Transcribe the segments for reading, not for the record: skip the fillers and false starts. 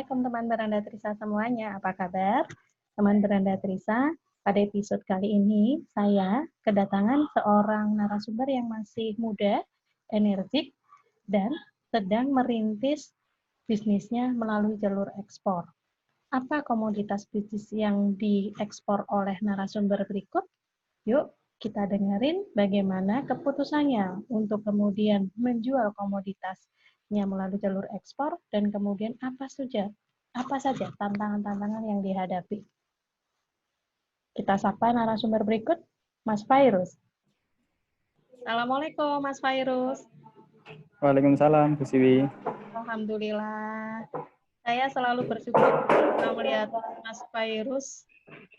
Assalamualaikum teman Beranda Trisa semuanya. Apa kabar? Teman Beranda Trisa, pada episode kali ini saya kedatangan seorang narasumber yang masih muda, energik, dan sedang merintis bisnisnya melalui jalur ekspor. Apa komoditas bisnis yang diekspor oleh narasumber berikut? Yuk kita dengerin bagaimana keputusannya untuk kemudian menjual komoditasnya melalui jalur ekspor dan kemudian apa saja tantangan-tantangan yang dihadapi. Kita sapa narasumber berikut, Mas Fairuz. Assalamualaikum Mas Fairuz. Waalaikumsalam Bu Siwi. Alhamdulillah. Saya selalu bersyukur melihat Mas Fairuz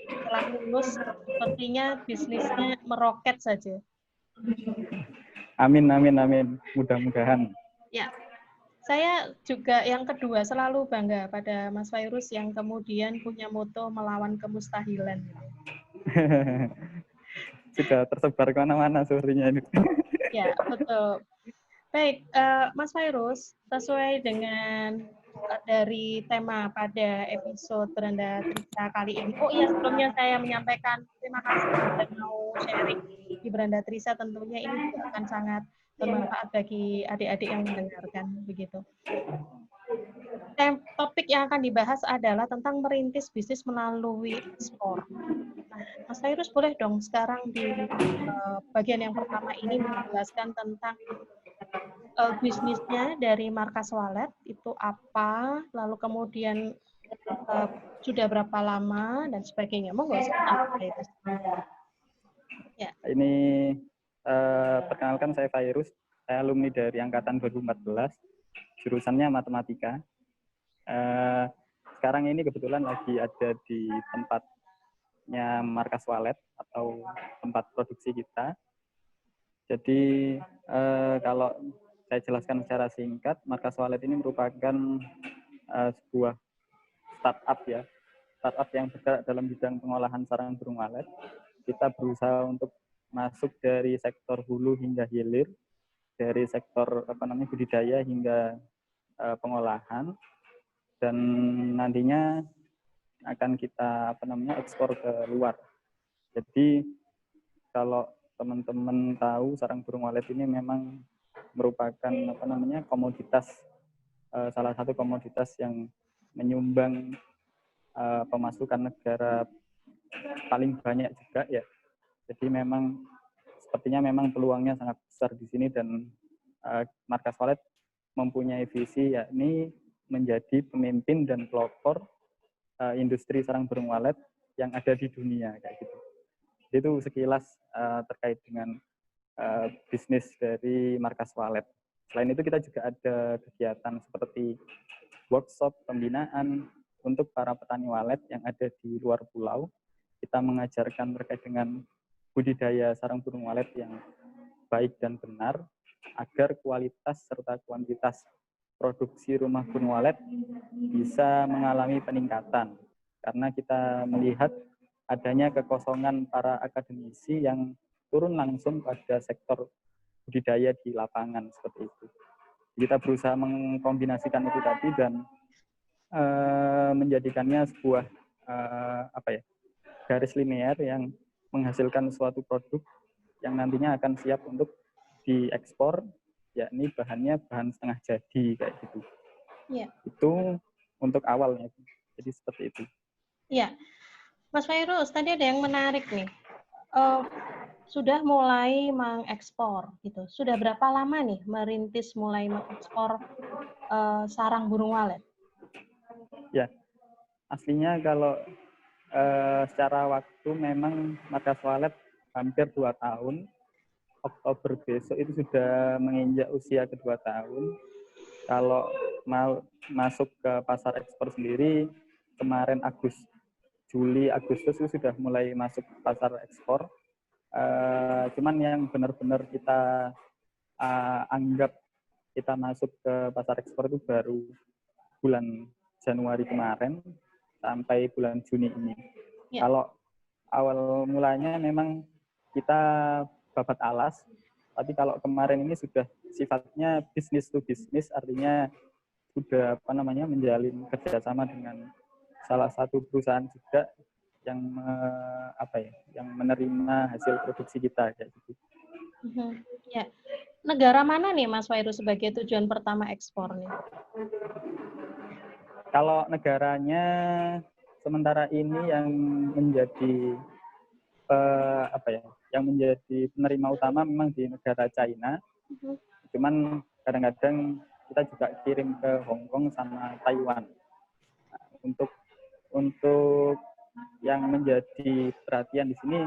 setelah lulus sepertinya bisnisnya meroket saja. Amin. Mudah-mudahan. Ya, saya juga yang kedua selalu bangga pada Mas Fairuz yang kemudian punya moto melawan kemustahilan. Sudah tersebar kemana-mana sepertinya ini. Ya, betul. Baik, Mas Fairuz, sesuai dengan dari tema pada episode Beranda Trisa kali ini. Oh iya, sebelumnya saya menyampaikan terima kasih sudah mau sharing di Beranda Trisa. Tentunya ini juga akan sangat bermanfaat bagi adik-adik yang mendengarkan begitu. Topik yang akan dibahas adalah tentang merintis bisnis melalui ekspor. Nah, Mas Fairuz boleh dong sekarang di bagian yang pertama ini menjelaskan tentang bisnisnya dari Markas Walet itu apa, lalu kemudian sudah berapa lama dan sebagainya. Monggo silakan Mas Fairuz. Ya. Ini perkenalkan saya Fairuz, saya alumni dari angkatan 2014, jurusannya matematika. Sekarang ini kebetulan lagi ada di tempatnya Markas Walet atau tempat produksi kita. Jadi kalau saya jelaskan secara singkat, Markas Walet ini merupakan sebuah startup ya, startup yang bergerak dalam bidang pengolahan sarang burung walet. Kita berusaha untuk masuk dari sektor hulu hingga hilir, dari sektor budidaya hingga pengolahan, dan nantinya akan kita ekspor ke luar. Jadi kalau teman-teman tahu sarang burung walet ini memang merupakan komoditas, salah satu komoditas yang menyumbang pemasukan negara paling banyak juga ya. Jadi memang sepertinya memang peluangnya sangat besar di sini dan Markas Walet mempunyai visi yakni menjadi pemimpin dan pelopor industri sarang burung walet yang ada di dunia kayak gitu. Itu sekilas terkait dengan bisnis dari Markas Walet. Selain itu kita juga ada kegiatan seperti workshop pembinaan untuk para petani walet yang ada di luar pulau. Kita mengajarkan terkait dengan budidaya sarang burung walet yang baik dan benar agar kualitas serta kuantitas produksi rumah burung walet bisa mengalami peningkatan. Karena kita melihat adanya kekosongan para akademisi yang turun langsung pada sektor budidaya di lapangan seperti itu. Kita berusaha mengkombinasikan itu tadi dan menjadikannya sebuah garis linear yang menghasilkan suatu produk yang nantinya akan siap untuk diekspor, yakni bahannya bahan setengah jadi kayak gitu. Ya. Itu untuk awalnya. Jadi seperti itu. Ya, Mas Fairuz, tadi ada yang menarik nih. Sudah mulai mengekspor gitu. Sudah berapa lama nih merintis mulai mengekspor sarang burung walet? Ya, aslinya kalau secara waktu memang Markas Walet hampir 2 tahun. Oktober besok itu sudah menginjak usia kedua tahun. Kalau mau masuk ke pasar ekspor sendiri, kemarin Juli, Agustus itu sudah mulai masuk pasar ekspor. Cuman yang benar-benar kita anggap kita masuk ke pasar ekspor itu baru bulan Januari kemarin sampai bulan Juni ini. Ya. Kalau awal mulanya memang kita babat alas, tapi kalau kemarin ini sudah sifatnya business to business, artinya sudah menjalin kerjasama dengan salah satu perusahaan juga yang yang menerima hasil produksi kita kayak gitu. Ya. Negara mana nih Mas Fairuz sebagai tujuan pertama ekspornya? Kalau negaranya sementara ini yang menjadi yang menjadi penerima utama memang di negara China. Cuman kadang-kadang kita juga kirim ke Hong Kong sama Taiwan. Untuk yang menjadi perhatian di sini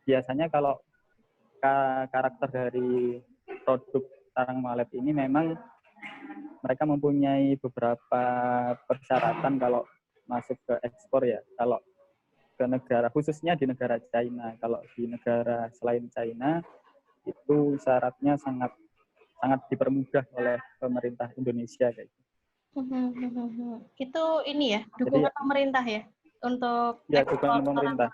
biasanya kalau karakter dari produk sarang walet ini memang mereka mempunyai beberapa persyaratan kalau masuk ke ekspor ya. Kalau ke negara, khususnya di negara China. Kalau di negara selain China itu syaratnya sangat dipermudah oleh pemerintah Indonesia kayak gitu. Itu ini ya, dukungan pemerintah ya untuk dukungan pemerintah.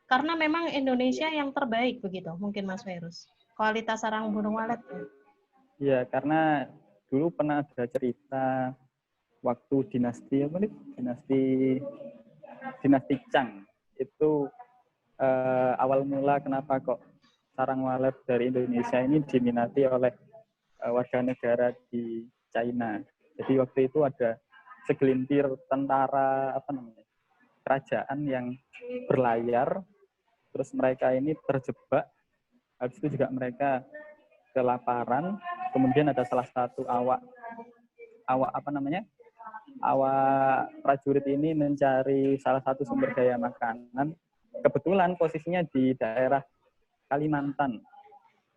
Karena memang Indonesia yang terbaik begitu, mungkin Mas Fairuz. Kualitas sarang burung walet ya. Iya, karena dulu pernah ada cerita waktu dinasti Chang itu awal mula kenapa kok sarang walet dari Indonesia ini diminati oleh warga negara di China. Jadi waktu itu ada segelintir tentara kerajaan yang berlayar, terus mereka ini terjebak, habis itu juga mereka kelaparan, kemudian ada salah satu awak prajurit ini mencari salah satu sumber daya makanan, kebetulan posisinya di daerah Kalimantan.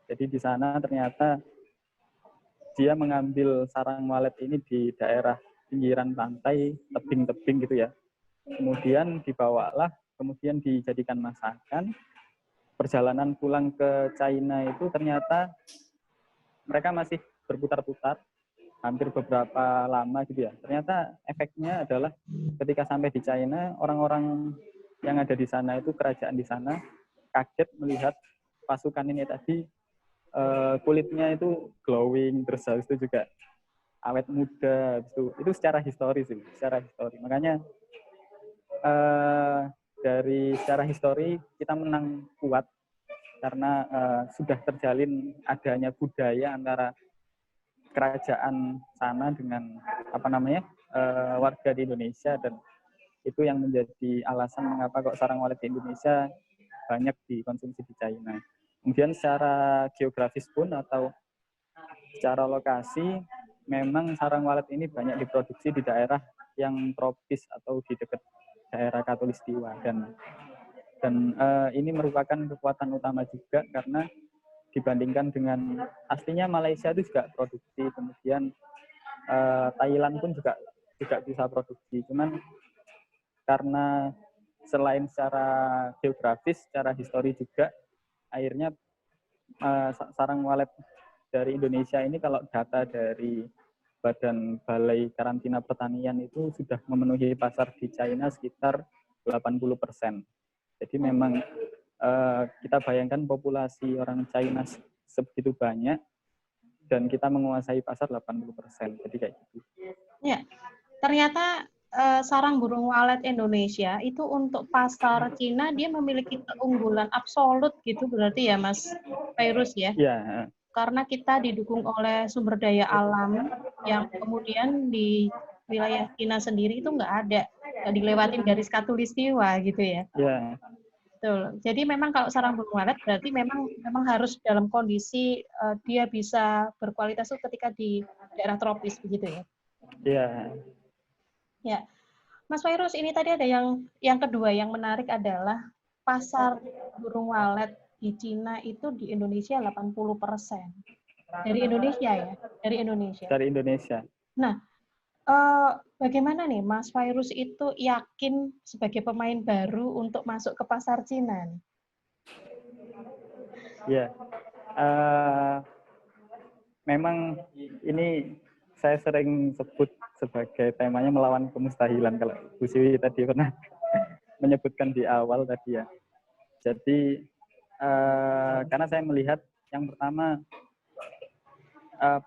Jadi di sana ternyata dia mengambil sarang walet ini di daerah pinggiran pantai, tebing-tebing gitu ya. Kemudian dibawalah, kemudian dijadikan masakan. Perjalanan pulang ke China itu ternyata mereka masih berputar-putar, hampir beberapa lama gitu ya. Ternyata efeknya adalah ketika sampai di China, orang-orang yang ada di sana itu, kerajaan di sana, kaget melihat pasukan ini tadi kulitnya itu glowing, terus habis itu juga awet muda, itu secara histori. Makanya dari secara histori kita menang kuat karena sudah terjalin adanya budaya antara kerajaan sana dengan warga di Indonesia, dan itu yang menjadi alasan mengapa kok sarang walet di Indonesia banyak dikonsumsi di China. Kemudian secara geografis pun atau secara lokasi, memang sarang walet ini banyak diproduksi di daerah yang tropis atau di dekat daerah Khatulistiwa, dan ini merupakan kekuatan utama juga karena dibandingkan dengan aslinya Malaysia itu juga produksi, kemudian Thailand pun juga bisa produksi, cuman karena selain secara geografis, secara histori juga, akhirnya sarang walet dari Indonesia ini, kalau data dari Badan Balai Karantina Pertanian itu sudah memenuhi pasar di China sekitar 80%. Jadi memang kita bayangkan populasi orang China sebegitu banyak dan kita menguasai pasar 80%. Jadi kayak gitu. Ya, ternyata sarang burung walet Indonesia itu untuk pasar Cina dia memiliki keunggulan absolut gitu berarti ya Mas Fairuz ya? Iya. Karena kita didukung oleh sumber daya alam yang kemudian di wilayah Cina sendiri itu nggak ada, nggak dilewatin garis Khatulistiwa gitu ya? Iya. Betul. Jadi memang kalau sarang burung walet berarti memang harus dalam kondisi dia bisa berkualitas itu ketika di daerah tropis begitu ya? Iya. Ya, Mas Fairuz, ini tadi ada yang kedua yang menarik adalah pasar burung walet di Cina itu di Indonesia 80%. Dari Indonesia ya? Dari Indonesia. Dari Indonesia. Nah, bagaimana nih Mas Fairuz itu yakin sebagai pemain baru untuk masuk ke pasar Cina? Ya, memang ini saya sering sebut sebagai temanya melawan kemustahilan, kalau Bu Siwi tadi pernah menyebutkan di awal tadi ya. Jadi karena saya melihat yang pertama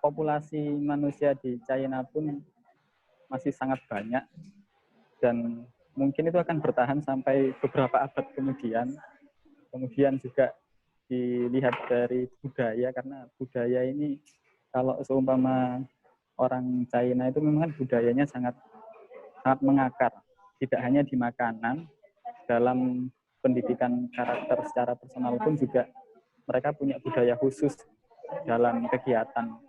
populasi manusia di China pun masih sangat banyak dan mungkin itu akan bertahan sampai beberapa abad kemudian. Kemudian juga dilihat dari budaya, karena budaya ini kalau seumpama orang China itu memang budayanya sangat mengakar, tidak hanya di makanan, dalam pendidikan karakter secara personal pun juga mereka punya budaya khusus dalam kegiatan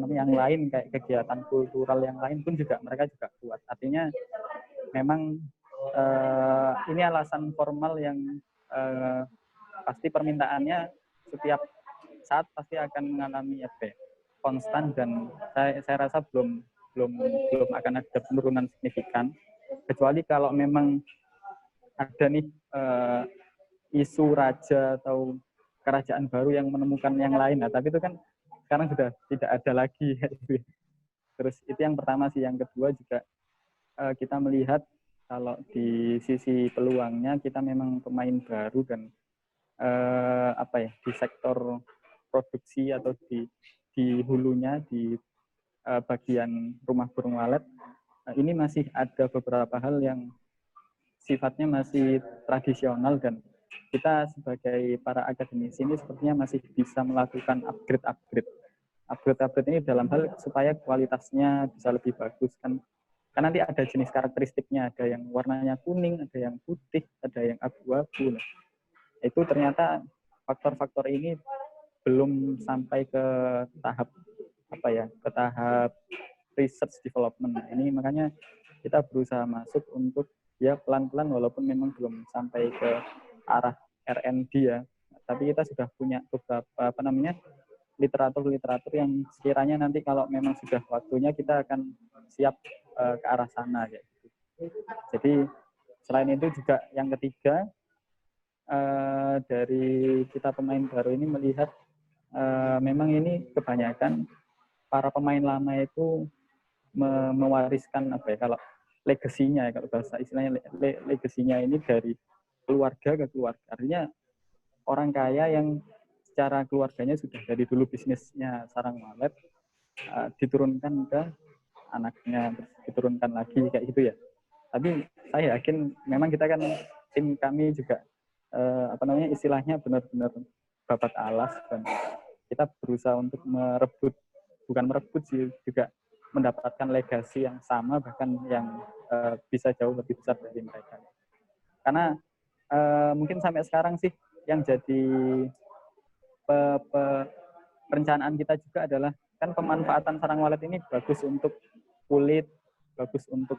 yang lain, kayak kegiatan kultural yang lain pun juga mereka juga kuat. Artinya memang ini alasan formal yang pasti permintaannya setiap saat pasti akan mengalami konstan, dan saya rasa belum akan ada penurunan signifikan, kecuali kalau memang ada nih isu raja atau kerajaan baru yang menemukan yang lain. Nah, tapi itu kan sekarang sudah tidak ada lagi. Terus itu yang pertama sih. Yang kedua juga kita melihat kalau di sisi peluangnya kita memang pemain baru dan di sektor produksi atau di hulunya, di bagian rumah burung walet, ini masih ada beberapa hal yang sifatnya masih tradisional, dan kita sebagai para akademisi ini sepertinya masih bisa melakukan upgrade ini dalam hal supaya kualitasnya bisa lebih bagus kan. Karena nanti ada jenis karakteristiknya, ada yang warnanya kuning, ada yang putih, ada yang abu-abu. Nah, itu ternyata faktor-faktor ini belum sampai ke tahap ke tahap research development. Nah, ini makanya kita berusaha masuk untuk ya pelan-pelan, walaupun memang belum sampai ke arah R&D ya, tapi kita sudah punya beberapa literatur yang sekiranya nanti kalau memang sudah waktunya kita akan siap ke arah sana kayak gitu. Jadi selain itu juga yang ketiga, dari kita pemain baru ini melihat memang ini kebanyakan para pemain lama itu mewariskan kalau legasinya, kalau bahasa istilahnya legasinya ini dari keluarga ke keluarga. Artinya orang kaya yang secara keluarganya sudah dari dulu bisnisnya sarang walet, diturunkan ke anaknya, terus diturunkan lagi kayak gitu ya. Tapi saya yakin memang kita kan, tim kami juga istilahnya benar-benar babat alas, dan kita berusaha untuk bukan merebut sih, juga mendapatkan legasi yang sama, bahkan yang bisa jauh lebih besar dari mereka. Karena mungkin sampai sekarang sih yang jadi perencanaan kita juga adalah kan pemanfaatan sarang walet ini bagus untuk kulit, bagus untuk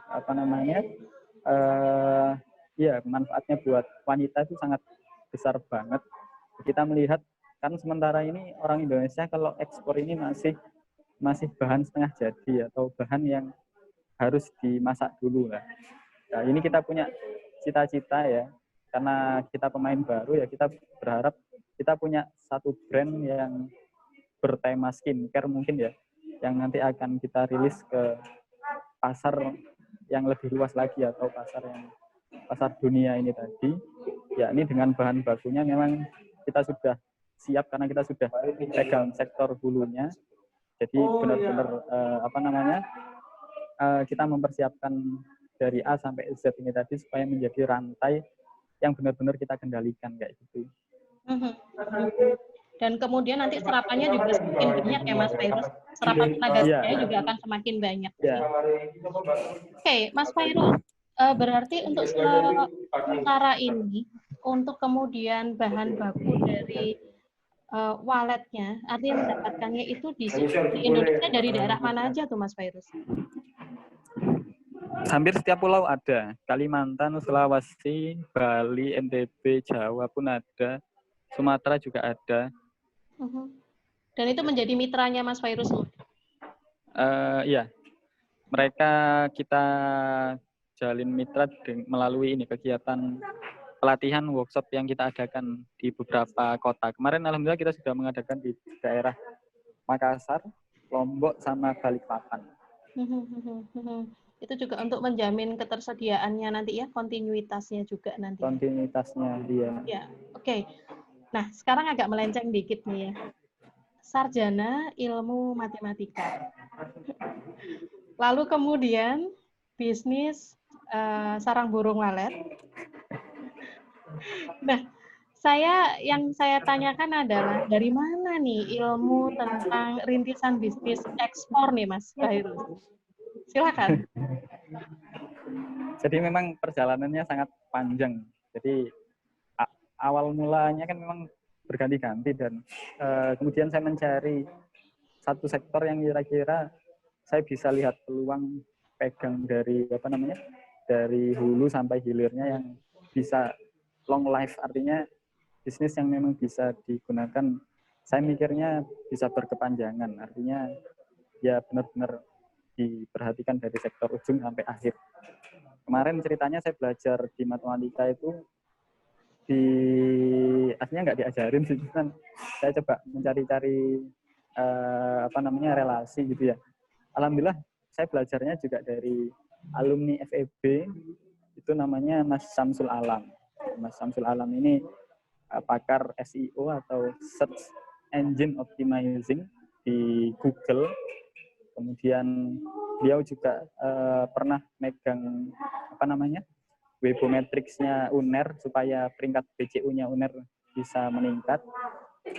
manfaatnya buat wanita itu sangat besar banget. Kita melihat kan sementara ini orang Indonesia kalau ekspor ini masih bahan setengah jadi atau bahan yang harus dimasak dulu lah. Nah, ini kita punya cita-cita ya, karena kita pemain baru ya, kita berharap kita punya satu brand yang bertema skincare mungkin ya, yang nanti akan kita rilis ke pasar yang lebih luas lagi, atau pasar dunia ini tadi. Ya, ini dengan bahan bakunya memang kita sudah siap karena kita sudah pegang sektor hulunya. Jadi benar-benar kita mempersiapkan dari A sampai Z ini tadi supaya menjadi rantai yang benar-benar kita kendalikan kayak gitu. Dan kemudian nanti serapannya juga semakin banyak ya Mas Fairuz. Serapan tenaga kerja juga akan semakin banyak. Oke, Mas Fairuz, berarti untuk sementara ini, untuk kemudian bahan baku dari waletnya, artinya mendapatkannya itu di Indonesia dari daerah mana aja tuh Mas Fairuz? Hampir setiap pulau ada. Kalimantan, Sulawesi, Bali, NTB, Jawa pun ada. Sumatera juga ada. Dan itu menjadi mitranya Mas Fairuz? Iya. Mereka kita jalin mitra melalui ini kegiatan pelatihan workshop yang kita adakan di beberapa kota. Kemarin alhamdulillah kita sudah mengadakan di daerah Makassar, Lombok, sama Balikpapan. Itu juga untuk menjamin ketersediaannya nanti ya, kontinuitasnya juga nanti. Kontinuitasnya, iya. Ya, oke. Nah, sekarang agak melenceng dikit nih ya. Sarjana ilmu matematika. Lalu kemudian bisnis sarang burung walet. Nah, yang saya tanyakan adalah dari mana nih ilmu tentang rintisan bisnis ekspor nih Mas Khairul? Silakan. Jadi memang perjalanannya sangat panjang. Jadi awal mulanya kan memang berganti-ganti dan kemudian saya mencari satu sektor yang kira-kira saya bisa lihat peluang pegang dari dari hulu sampai hilirnya yang bisa long life, artinya bisnis yang memang bisa digunakan. Saya mikirnya bisa berkepanjangan, artinya ya benar-benar diperhatikan dari sektor ujung sampai akhir. Kemarin ceritanya saya belajar di matematika itu aslinya nggak diajarin sih, kan saya coba mencari-cari relasi gitu ya. Alhamdulillah saya belajarnya juga dari alumni FEB, itu namanya Mas Samsul Alam. Mas Samsul Alam ini pakar SEO atau Search Engine Optimizing di Google. Kemudian beliau juga pernah megang Webometrics-nya UNER supaya peringkat BCU-nya UNER bisa meningkat.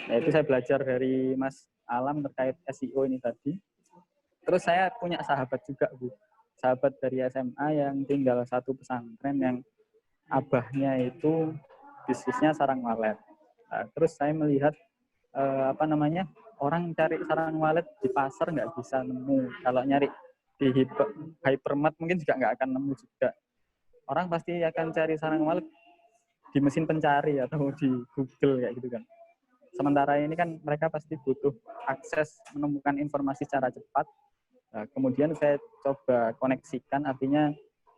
Nah, itu saya belajar dari Mas Alam terkait SEO ini tadi. Terus saya punya sahabat juga, Bu. Sahabat dari SMA yang tinggal satu pesantren yang abahnya itu bisnisnya sarang walet. Nah, terus saya melihat orang cari sarang walet di pasar nggak bisa nemu. Kalau nyari di hypermart mungkin juga nggak akan nemu juga. Orang pasti akan cari sarang walet di mesin pencari atau di Google kayak gitu kan. Sementara ini kan mereka pasti butuh akses menemukan informasi secara cepat. Nah, kemudian saya coba koneksikan, artinya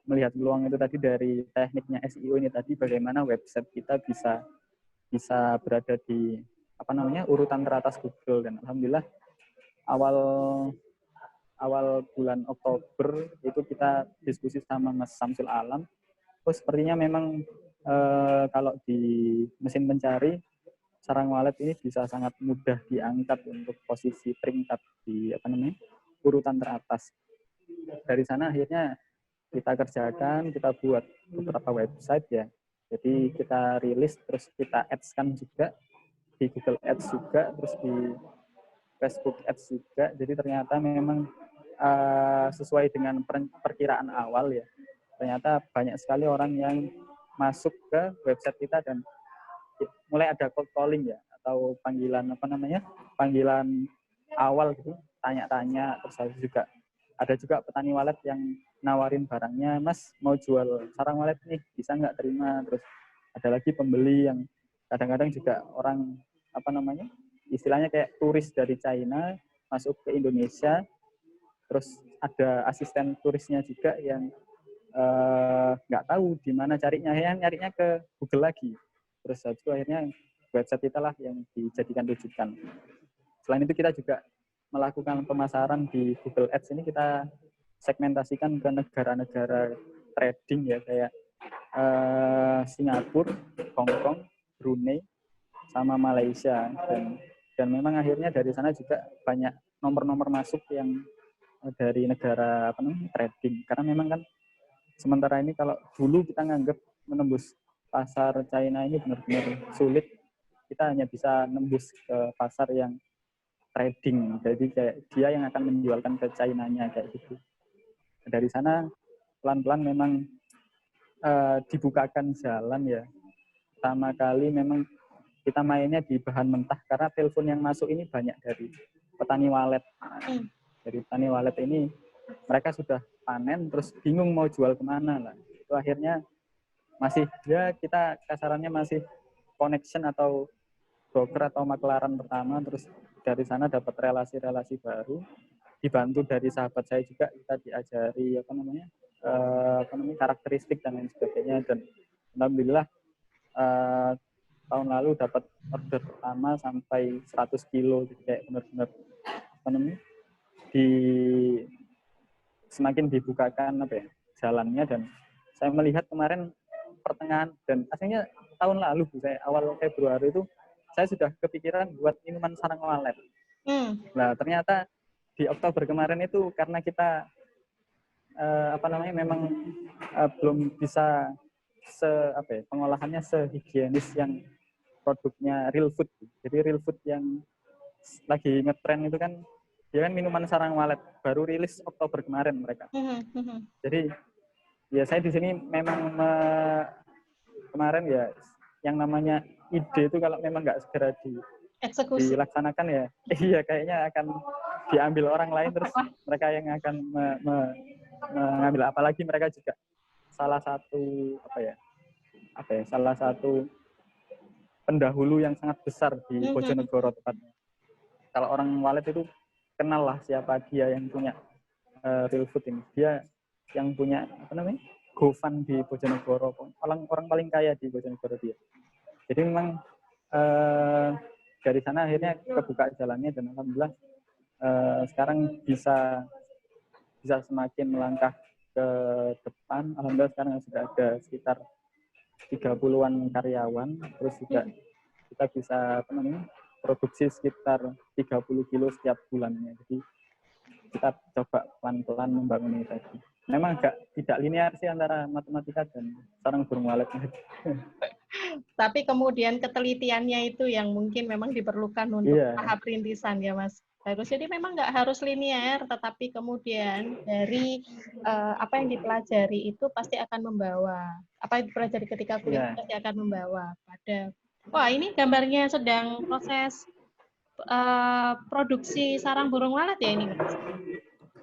melihat peluang itu tadi dari tekniknya SEO ini tadi, bagaimana website kita bisa berada di urutan teratas Google. Dan alhamdulillah awal bulan Oktober itu kita diskusi sama Mas Samsul Alam. Sepertinya memang kalau di mesin pencari sarang walet ini bisa sangat mudah diangkat untuk posisi peringkat di urutan teratas. Dari sana akhirnya kita kerjakan, kita buat beberapa website ya. Jadi kita rilis, terus kita ads-kan juga di Google Ads juga, terus di Facebook Ads juga. Jadi ternyata memang sesuai dengan perkiraan awal ya. Ternyata banyak sekali orang yang masuk ke website kita dan mulai ada cold calling ya, atau panggilan panggilan awal gitu, tanya-tanya. Terus ada juga petani walet yang nawarin barangnya, Mas mau jual sarang walet nih, bisa nggak terima. Terus ada lagi pembeli yang kadang-kadang juga orang istilahnya kayak turis dari China masuk ke Indonesia, terus ada asisten turisnya juga yang nggak tahu di mana carinya, ya nyarinya ke Google lagi. Terus habis itu akhirnya website kita lah yang dijadikan rujukan. Selain itu kita juga melakukan pemasaran di Google Ads ini, kita segmentasikan ke negara-negara trading ya, kayak Singapura, Hong Kong, Brunei, sama Malaysia. Dan memang akhirnya dari sana juga banyak nomor-nomor masuk yang dari negara trading. Karena memang kan sementara ini kalau dulu kita nganggap menembus pasar China ini benar-benar sulit, kita hanya bisa nembus ke pasar yang trading. Jadi kayak dia yang akan menjualkan ke China-nya kayak gitu. Dari sana pelan-pelan memang dibukakan jalan ya. Pertama kali memang kita mainnya di bahan mentah karena telepon yang masuk ini banyak dari petani walet. Dari petani walet ini mereka sudah panen terus bingung mau jual kemana lah. Itu akhirnya masih ya kita kasarannya masih connection atau broker atau maklaran pertama, terus dari sana dapat relasi-relasi baru, dibantu dari sahabat saya juga, kita diajari karakteristik dan lain sebagainya. Dan alhamdulillah tahun lalu dapat order pertama sampai 100 kilo, jadi kayak benar-benar semakin dibukakan jalannya. Dan saya melihat kemarin pertengahan dan aslinya tahun lalu saya awal Februari itu saya sudah kepikiran buat minuman sarang walet. Nah ternyata di Oktober kemarin itu karena kita memang belum bisa pengolahannya sehigienis yang produknya real food. Jadi real food yang lagi ngetren itu kan dia kan minuman sarang walet baru rilis Oktober kemarin mereka. Jadi ya saya di sini memang kemarin ya yang namanya ide itu kalau memang nggak segera eksekusi dilaksanakan ya iya kayaknya akan diambil orang lain terus mereka yang akan mengambil, apalagi mereka juga salah satu salah satu pendahulu yang sangat besar di Bojonegoro tepatnya. Kalau orang walet itu kenal lah siapa dia yang punya real food ini. Dia yang punya GoFund di Bojonegoro, orang paling kaya di Bojonegoro dia. Jadi memang dari sana akhirnya kebuka jalannya dan alhamdulillah sekarang bisa semakin melangkah ke depan. Alhamdulillah sekarang sudah ada sekitar 30-an karyawan, terus juga kita bisa produksi sekitar 30 kilo setiap bulannya. Jadi kita coba pelan-pelan membangun ini tadi. Memang tidak linear sih antara matematika dan sarang burung walet. Tapi kemudian ketelitiannya itu yang mungkin memang diperlukan untuk tahap rintisan ya Mas Fairuz. Jadi memang nggak harus linear, tetapi kemudian dari apa yang dipelajari itu pasti akan membawa, apa yang dipelajari ketika kuliah pasti akan membawa pada, wah ini gambarnya sedang proses produksi sarang burung walet ya ini Mas?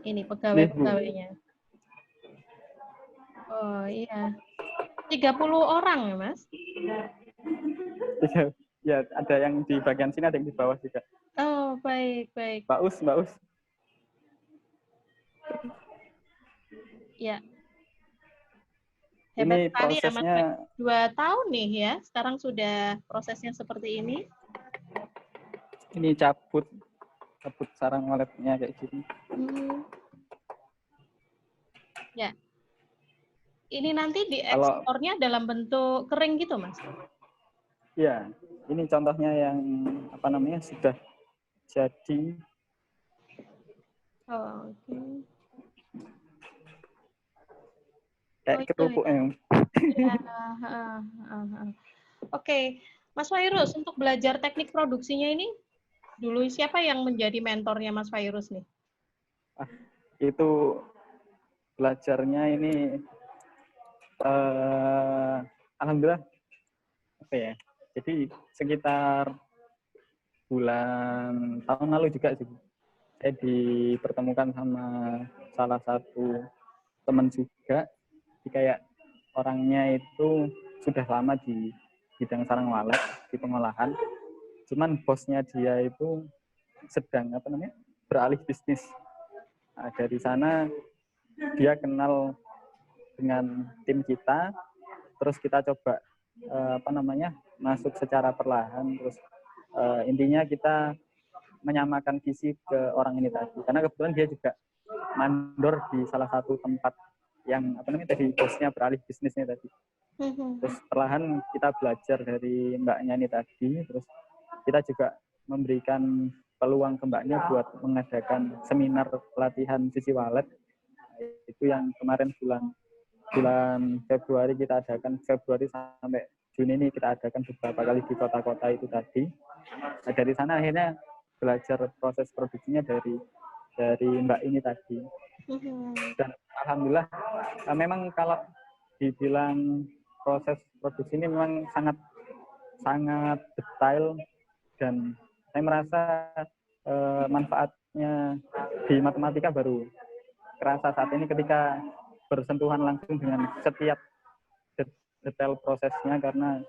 Ini pegawai-pegawainya. Oh iya. 30 orang ya Mas? Ya, ada yang di bagian sini, ada yang di bawah juga. Oh, baik. Mbak Us. Ya. Hebat ini sekali prosesnya ya, 2 tahun nih ya, sekarang sudah prosesnya seperti ini. Ini cabut sarang waletnya kayak gini. Ya. Ini nanti diekspornya dalam bentuk kering gitu, Mas? Iya, ini contohnya yang sudah jadi. Oh, oke. Kayak kerupuk yang. Ya. Oke, Mas Fairuz, untuk belajar teknik produksinya ini dulu siapa yang menjadi mentornya Mas Fairuz nih? Itu belajarnya ini alhamdulillah jadi sekitar tahun lalu juga sih saya dipertemukan sama salah satu teman juga. Jadi kayak orangnya itu sudah lama di bidang sarang walet di pengolahan, cuman bosnya dia itu sedang beralih bisnis. Nah, dari sana dia kenal dengan tim kita, terus kita coba masuk secara perlahan, terus intinya kita menyamakan visi ke orang ini tadi, karena kebetulan dia juga mandor di salah satu tempat yang tadi bosnya beralih bisnisnya tadi. Terus perlahan kita belajar dari mbaknya ini tadi, terus kita juga memberikan peluang ke mbaknya buat mengadakan seminar pelatihan sisi walet. Itu yang kemarin bulan Februari kita adakan, Februari sampai Juni ini kita adakan beberapa kali di kota-kota itu tadi. Nah, dari sana akhirnya belajar proses produksinya dari mbak ini tadi. Dan alhamdulillah memang kalau dibilang proses produksi ini memang sangat detail, dan saya merasa manfaatnya di matematika baru kerasa saat ini ketika bersentuhan langsung dengan setiap detail prosesnya, karena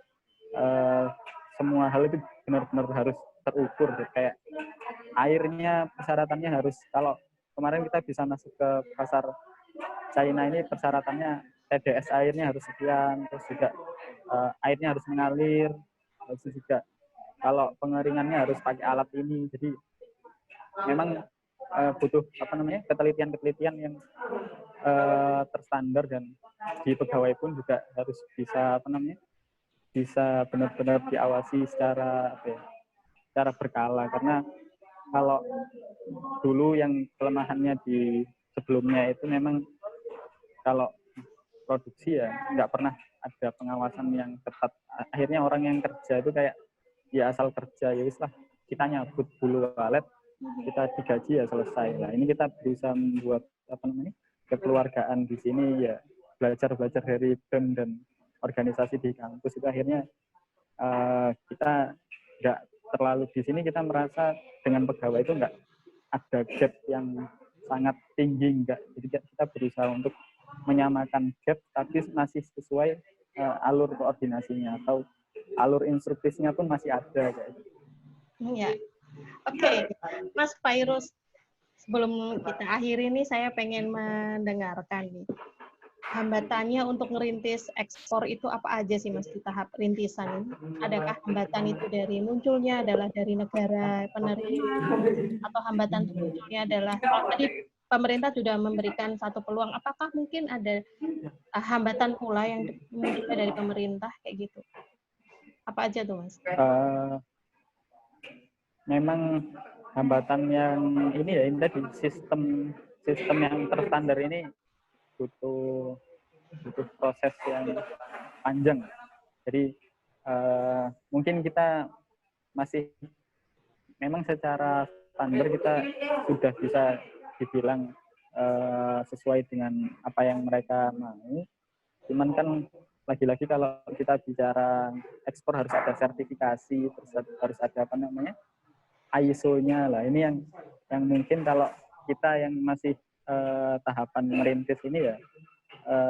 semua hal itu benar-benar harus terukur. Kayak airnya persyaratannya harus, kalau kemarin kita bisa masuk ke pasar China ini persyaratannya TDS airnya harus sekian, terus juga airnya harus mengalir, terus juga kalau pengeringannya harus pakai alat ini. Jadi memang butuh ketelitian yang terstandar, dan di pegawai pun juga harus bisa bisa benar-benar diawasi secara berkala, karena kalau dulu yang kelemahannya di sebelumnya itu memang kalau produksi ya nggak pernah ada pengawasan yang ketat. Akhirnya orang yang kerja itu kayak ya asal kerja ya wis lah, kita nyabut bulu walet, kita digaji ya selesai. Nah ini kita berusaha membuat apa namanya kekeluargaan di sini ya, belajar dari BEM dan organisasi di kampus itu akhirnya kita nggak terlalu di sini kita merasa dengan pegawai itu nggak ada gap yang sangat tinggi, enggak. Jadi kita berusaha untuk menyamakan gap tapi masih sesuai alur koordinasinya atau alur instruktisnya pun masih ada kayak gitu. Ya. Oke, Mas Fairuz, sebelum kita akhiri nih saya pengen mendengarkan nih. Hambatannya untuk ngerintis ekspor itu apa aja sih Mas di tahap rintisan ini? Adakah hambatan itu dari munculnya adalah dari negara penerima atau hambatan munculnya adalah kalau tadi pemerintah sudah memberikan satu peluang, apakah mungkin ada hambatan pula yang munculnya dari pemerintah kayak gitu? Apa aja tuh Mas? Memang hambatan yang ini ya, ini tadi sistem yang terstandar ini butuh proses yang panjang. Jadi mungkin kita masih memang secara standar kita sudah bisa dibilang sesuai dengan apa yang mereka mau. Cuman kan lagi-lagi kalau kita bicara ekspor harus ada sertifikasi, terus harus ada apa namanya ISO-nya lah. Ini yang mungkin kalau kita yang masih tahapan merintis ini ya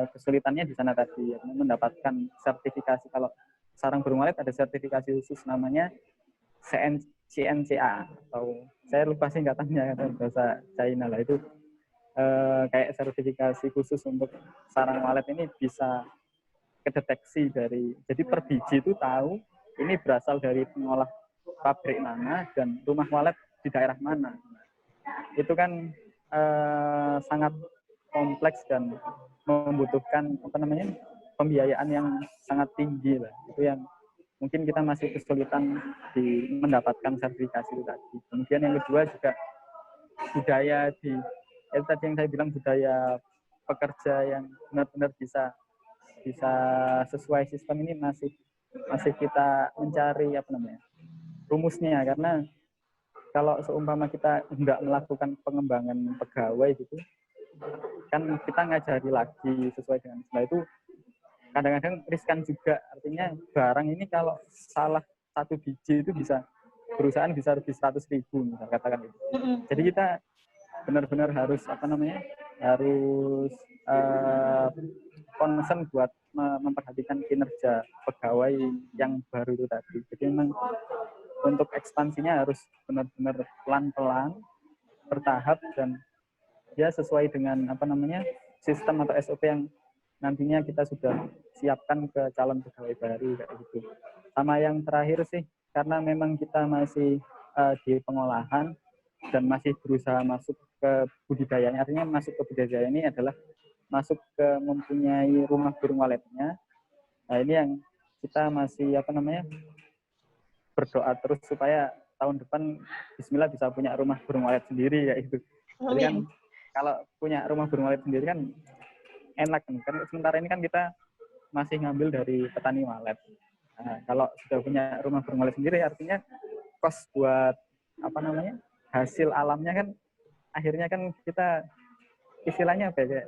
kesulitannya di sana tadi ya, mendapatkan sertifikasi. Kalau sarang burung walet ada sertifikasi khusus namanya CNCA atau saya lupa singkatannya bahasa China lah, itu kayak sertifikasi khusus untuk sarang walet ini bisa kedeteksi dari, jadi per biji itu tahu ini berasal dari pengolah pabrik mana dan rumah walet di daerah mana. Itu kan sangat kompleks dan membutuhkan apa namanya pembiayaan yang sangat tinggi lah. Itu yang mungkin kita masih kesulitan di mendapatkan sertifikasi itu tadi. Kemudian yang kedua juga budaya di tadi yang saya bilang, budaya pekerja yang benar-benar bisa sesuai sistem ini masih kita mencari apa namanya rumusnya, karena kalau seumpama kita nggak melakukan pengembangan pegawai gitu kan kita ngajari lagi sesuai dengan setelah itu kadang-kadang riskan juga, artinya barang ini kalau salah satu biji itu bisa perusahaan bisa rugi 100.000 misal katakan itu. Jadi kita benar-benar harus apa namanya harus concern buat memperhatikan kinerja pegawai yang baru itu tadi. Jadi memang untuk ekspansinya harus benar-benar pelan-pelan, bertahap, dan ya sesuai dengan apa namanya sistem atau SOP yang nantinya kita sudah siapkan ke calon pegawai baru kayak gitu. Sama yang terakhir sih, karena memang kita masih di pengolahan dan masih berusaha masuk ke budidayanya, artinya masuk ke budidaya ini adalah masuk ke mempunyai rumah burung waletnya. Nah ini yang kita masih apa namanya berdoa terus supaya tahun depan bismillah bisa punya rumah burung walet sendiri kayak gitu. Jadi kan kalau punya rumah burung walet sendiri kan enak kan, sementara ini kan kita masih ngambil dari petani walet. Nah, kalau sudah punya rumah burung walet sendiri artinya kos buat apa namanya hasil alamnya kan akhirnya kan kita istilahnya apa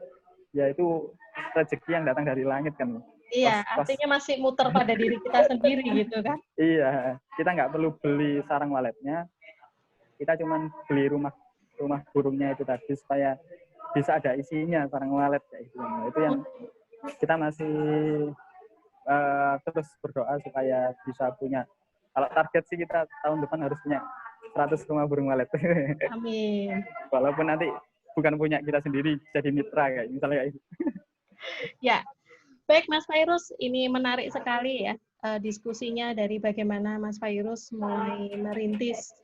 ya itu rezeki yang datang dari langit kan. Iya, artinya masih muter pada diri kita sendiri gitu kan. Iya, kita nggak perlu beli sarang waletnya, kita cuma beli rumah burungnya itu tadi supaya bisa ada isinya sarang walet kayak gitu. Nah, itu yang kita masih terus berdoa supaya bisa punya. Kalau target sih kita tahun depan harus punya 100 rumah burung walet. Amin. Walaupun nanti bukan punya kita sendiri, jadi mitra kayak misalnya kayak gitu. Ya, baik Mas Fairuz, ini menarik sekali ya diskusinya dari bagaimana Mas Fairuz mulai merintis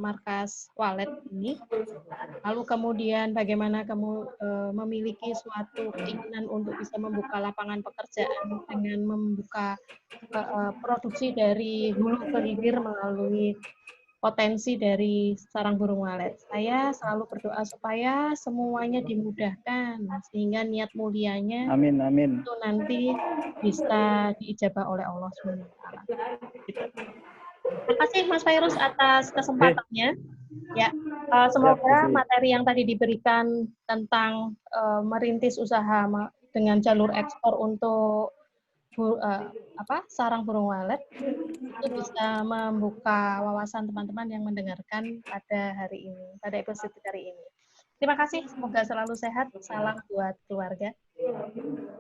markas walet ini, lalu kemudian bagaimana kamu memiliki suatu keinginan untuk bisa membuka lapangan pekerjaan dengan membuka produksi dari hulu ke hilir melalui potensi dari sarang burung walet. Saya selalu berdoa supaya semuanya dimudahkan, sehingga niat mulianya Amin, amin. itu nanti bisa diijabah oleh Allah SWT. Gitu. Terima kasih Mas Fairuz atas kesempatannya. Ya, Siap, Bu semoga Sri. materi yang tadi diberikan tentang merintis usaha dengan jalur ekspor untuk sarang burung walet itu bisa membuka wawasan teman-teman yang mendengarkan pada hari ini, pada episode hari ini. Terima kasih, semoga selalu sehat. Salam buat keluarga.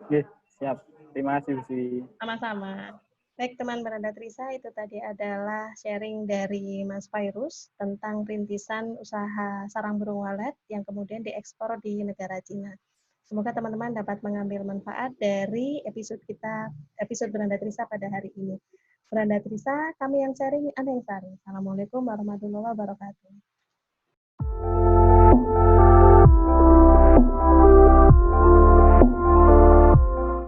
Oke, siap. Terima kasih, Bu Sri. Sama-sama. Baik, teman beranda Trisa, itu tadi adalah sharing dari Mas Fairuz tentang rintisan usaha sarang burung walet yang kemudian diekspor di negara Cina. Semoga teman-teman dapat mengambil manfaat dari episode beranda Trisa pada hari ini. Beranda Trisa, kami yang sharing, Anda yang sharing. Assalamualaikum warahmatullahi wabarakatuh.